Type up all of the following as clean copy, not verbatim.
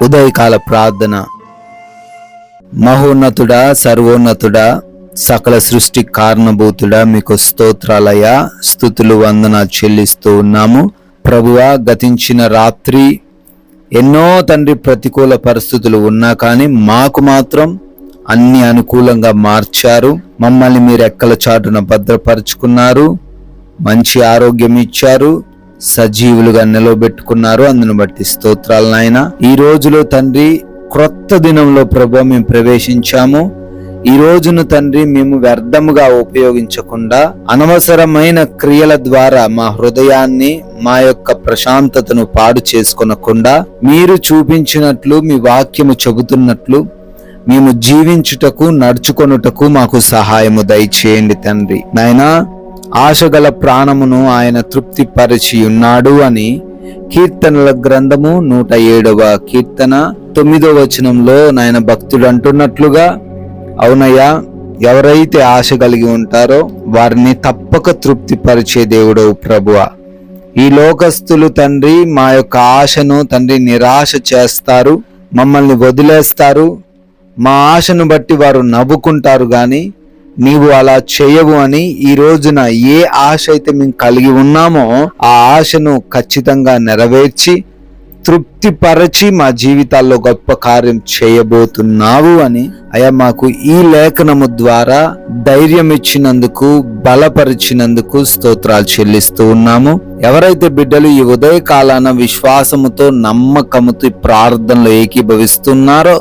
ఉదయకాల ప్రార్థన. మహోన్నతుడా, సర్వోన్నతుడా, సకల సృష్టి కారణభూతుడా, మీకు స్తోత్రాలయ, స్తుతులు, వందనాలు చెల్లిస్తూ ఉన్నాము. ప్రభువా, గతించిన రాత్రి ఎన్నో తండ్రి ప్రతికూల పరిస్థితులు ఉన్నా కానీ మాకు మాత్రం అన్ని అనుకూలంగా మార్చారు. మమ్మల్ని మీరు రెక్కల చాటున భద్రపరుచుకున్నారు, మంచి ఆరోగ్యం ఇచ్చారు, సజీవులుగా నిలవబెట్టుకున్నారు. అందును బట్టి స్తోత్రాలు నాయన. ఈ రోజులో తండ్రి క్రొత్త దినంలో ప్రభు మేము ప్రవేశించాము. ఈ రోజును తండ్రి మేము వ్యర్థముగా ఉపయోగించకుండా అనవసరమైన క్రియల ద్వారా మా హృదయాన్ని, మా యొక్క ప్రశాంతతను పాడు చేసుకొనకుండా మీరు చూపించినట్లు, మీ వాక్యము చెబుతున్నట్లు మేము జీవించుటకు, నడుచుకొనుటకు మాకు సహాయము దయచేయండి తండ్రి. నాయనా, ఆశగల ప్రాణమును ఆయన తృప్తిపరిచి ఉన్నాడు అని కీర్తనల గ్రంథము 107వ కీర్తన 9వ వచనంలో నాయన భక్తుడు అంటున్నట్లుగా, అవునయ్యా, ఎవరైతే ఆశ కలిగి ఉంటారో వారిని తప్పక తృప్తిపరిచే దేవుడవు ప్రభువా. ఈ లోకస్తులు తండ్రి మా యొక్క ఆశను తండ్రి నిరాశ చేస్తారు, మమ్మల్ని వదిలేస్తారు. మా ఆశను బట్టి వారు నవ్వుకుంటారు గాని నీవు అలా చేయవు అని ఈ రోజున ఏ ఆశ అయితే మేము కలిగి ఉన్నామో ఆ ఆశను ఖచ్చితంగా నెరవేర్చి తృప్తిపరచి మా జీవితాల్లో గొప్ప కార్యం చేయబోతున్నావు అని అయ్యా మాకు ఈ లేఖనము ద్వారా ధైర్యం ఇచ్చినందుకు, బలపరిచినందుకు స్తోత్రాలు చెల్లిస్తూ ఉన్నాము. ఎవరైతే బిడ్డలు ఈ ఉదయ కాలాన విశ్వాసముతో, నమ్మకముతో ఈ ప్రార్థనలో ఏకీభవిస్తున్నారో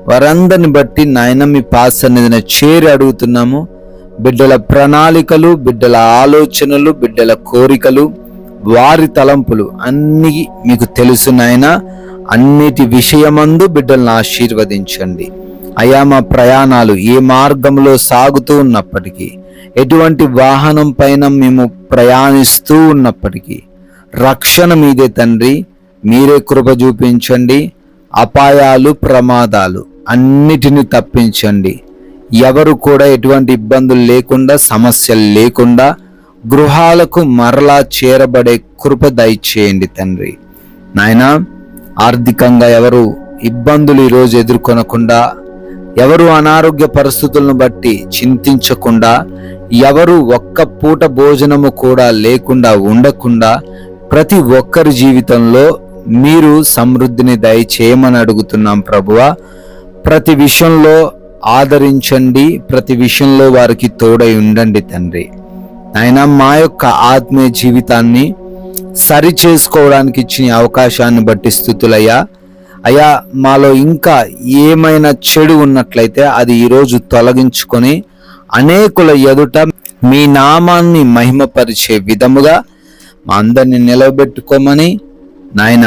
వారందరిని బట్టి నాయన మీ పాద సన్నిధిన చేరి అడుగుతున్నాము. బిడ్డల ప్రణాళికలు, బిడ్డల ఆలోచనలు, బిడ్డల కోరికలు, వారి తలంపులు అన్నీ మీకు తెలుసు నాయన. అన్నిటి విషయమందు బిడ్డలను ఆశీర్వదించండి అయ్యా. మా ప్రయాణాలు ఏ మార్గంలో సాగుతూ ఉన్నప్పటికీ, ఎటువంటి వాహనం పైన మేము ప్రయాణిస్తూ ఉన్నప్పటికీ రక్షణ మీదే తండ్రి. మీరే కృప చూపించండి. అపాయాలు, ప్రమాదాలు అన్నిటిని తప్పించండి. ఎవరు కూడా ఎటువంటి ఇబ్బందులు లేకుండా, సమస్యలు లేకుండా గృహాలకు మరలా చేరబడే కృప దయచేయండి తండ్రి. నాయనా, ఆర్థికంగా ఎవరు ఇబ్బందులు ఈరోజు ఎదుర్కొనకుండా, ఎవరు అనారోగ్య పరిస్థితులను బట్టి చింతించకుండా, ఎవరు ఒక్క పూట భోజనము కూడా లేకుండా ఉండకుండా ప్రతి ఒక్కరి జీవితంలో మీరు సమృద్ధిని దయచేయమని అడుగుతున్నాం ప్రభువా. ప్రతి విషయంలో ఆదరించండి, ప్రతి విషయంలో వారికి తోడై ఉండండి తండ్రి. ఆయన మా యొక్క ఆత్మీయ జీవితాన్ని సరి చేసుకోవడానికి ఇచ్చిన అవకాశాన్ని బట్టి స్తుతులయ్యా. అయ్యా, మాలో ఇంకా ఏమైనా చెడు ఉన్నట్లయితే అది ఈరోజు తొలగించుకొని అనేకుల ఎదుట మీ నామాన్ని మహిమపరిచే విధముగా మా అందరినీ నిలవబెట్టుకోమని నాయన,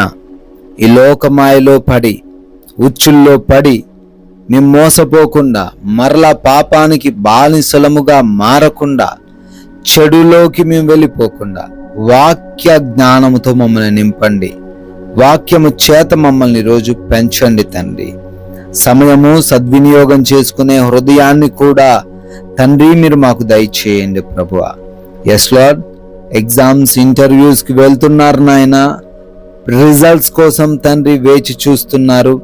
ఈ లోకమాయలో పడి, ఉచ్చుల్లో పడి మేము మోసపోకుండా, మరలా పాపానికి బానిసలముగా మారకుండా, చెడులోకి మేము వెళ్ళిపోకుండా వాక్య జ్ఞానముతో మమ్మల్ని నింపండి. వాక్యము చేత మమ్మల్ని రోజు పెంచండి తండ్రి. సమయము సద్వినియోగం చేసుకునే హృదయాన్ని కూడా తండ్రి మీరు మాకు దయచేయండి ప్రభువా. ఎస్ లార్డ్, ఎగ్జామ్స్, ఇంటర్వ్యూస్కి వెళ్తున్నారు నాయన, రిజల్ట్స్ కోసం తండ్రి వేచి చూస్తున్నారు.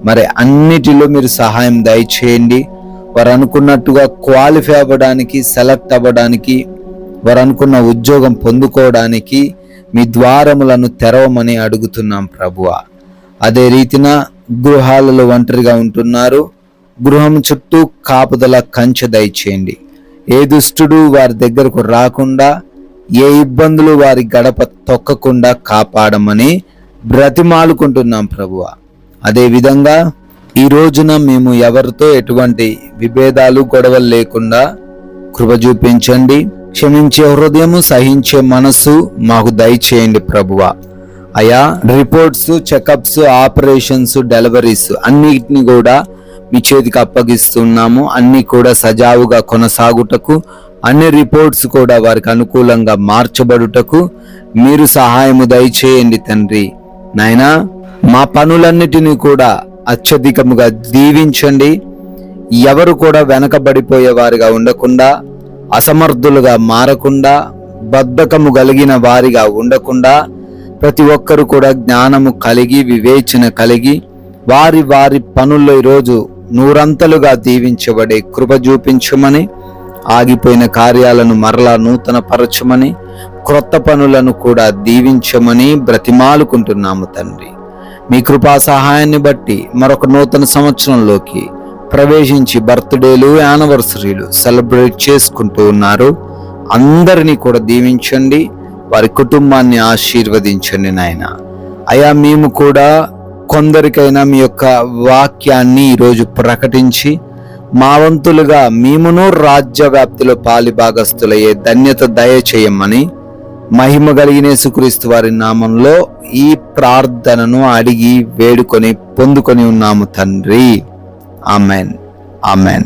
మరి అన్నిటిలో మీరు సహాయం దయచేయండి. వారు అనుకున్నట్టుగా క్వాలిఫై అవ్వడానికి, సెలెక్ట్ అవ్వడానికి, వారు అనుకున్న ఉద్యోగం పొందుకోవడానికి మీ ద్వారములను తెరవమని అడుగుతున్నాం ప్రభువా. అదే రీతిన గృహాలలో ఒంటరిగా ఉంటున్నారు, గృహం చుట్టూ కాపుదల కంచె దయచేయండి. ఏ దుష్టుడు వారి దగ్గరకు రాకుండా, ఏ ఇబ్బందులు వారి గడప తొక్కకుండా కాపాడమని బ్రతిమాలుకుంటున్నాం ప్రభువా. అదే విధంగా ఈ రోజున మేము ఎవరితో ఎటువంటి విభేదాలు, గొడవలు లేకుండా కృప చూపించండి. క్షమించే హృదయము, సహించే మనసు మాకు దయచేయండి ప్రభువా. అయా, రిపోర్ట్స్, చెకప్స్, ఆపరేషన్స్, డెలివరీస్ అన్నిటిని కూడా మీ చేతికి అప్పగిస్తున్నాము. అన్ని కూడా సజావుగా కొనసాగుటకు, అన్ని రిపోర్ట్స్ కూడా వారికి అనుకూలంగా మార్చబడుటకు మీరు సహాయము దయచేయండి తండ్రి. నాయనా, మా పనులన్నిటినీ కూడా అత్యధికముగా దీవించండి. ఎవరు కూడా వెనకబడిపోయే వారిగా ఉండకుండా, అసమర్థులుగా మారకుండా, బద్ధకము కలిగిన వారిగా ఉండకుండా ప్రతి ఒక్కరు కూడా జ్ఞానము కలిగి, వివేచన కలిగి వారి వారి పనుల్లో ఈరోజు నూరంతలుగా దీవించబడే కృప చూపించమని, ఆగిపోయిన కార్యాలను మరలా నూతన పరచమని, క్రొత్త పనులను కూడా దీవించమని బ్రతిమాలుకుంటున్నాము తండ్రి. మీ కృపా సహాయాన్ని బట్టి మరొక నూతన సంవత్సరంలోకి ప్రవేశించి బర్త్డేలు, యానివర్సరీలు సెలబ్రేట్ చేసుకుంటూ ఉన్నారు. అందరినీ కూడా దీవించండి, వారి కుటుంబాన్ని ఆశీర్వదించండి నాయన. అయా, మేము కూడా కొందరికైనా మీ యొక్క వాక్యాన్ని ఈరోజు ప్రకటించి మా వంతులుగా మేమును రాజ్య వ్యాప్తిలో పాలిభాగస్తులయ్యే ధన్యత దయచేయమని మహిమ కలిగిన యేసుక్రీస్తు వారి నామంలో ఈ ప్రార్థనను అడిగి వేడుకొని పొందుకొని ఉన్నాము తండ్రి. Amen, amen.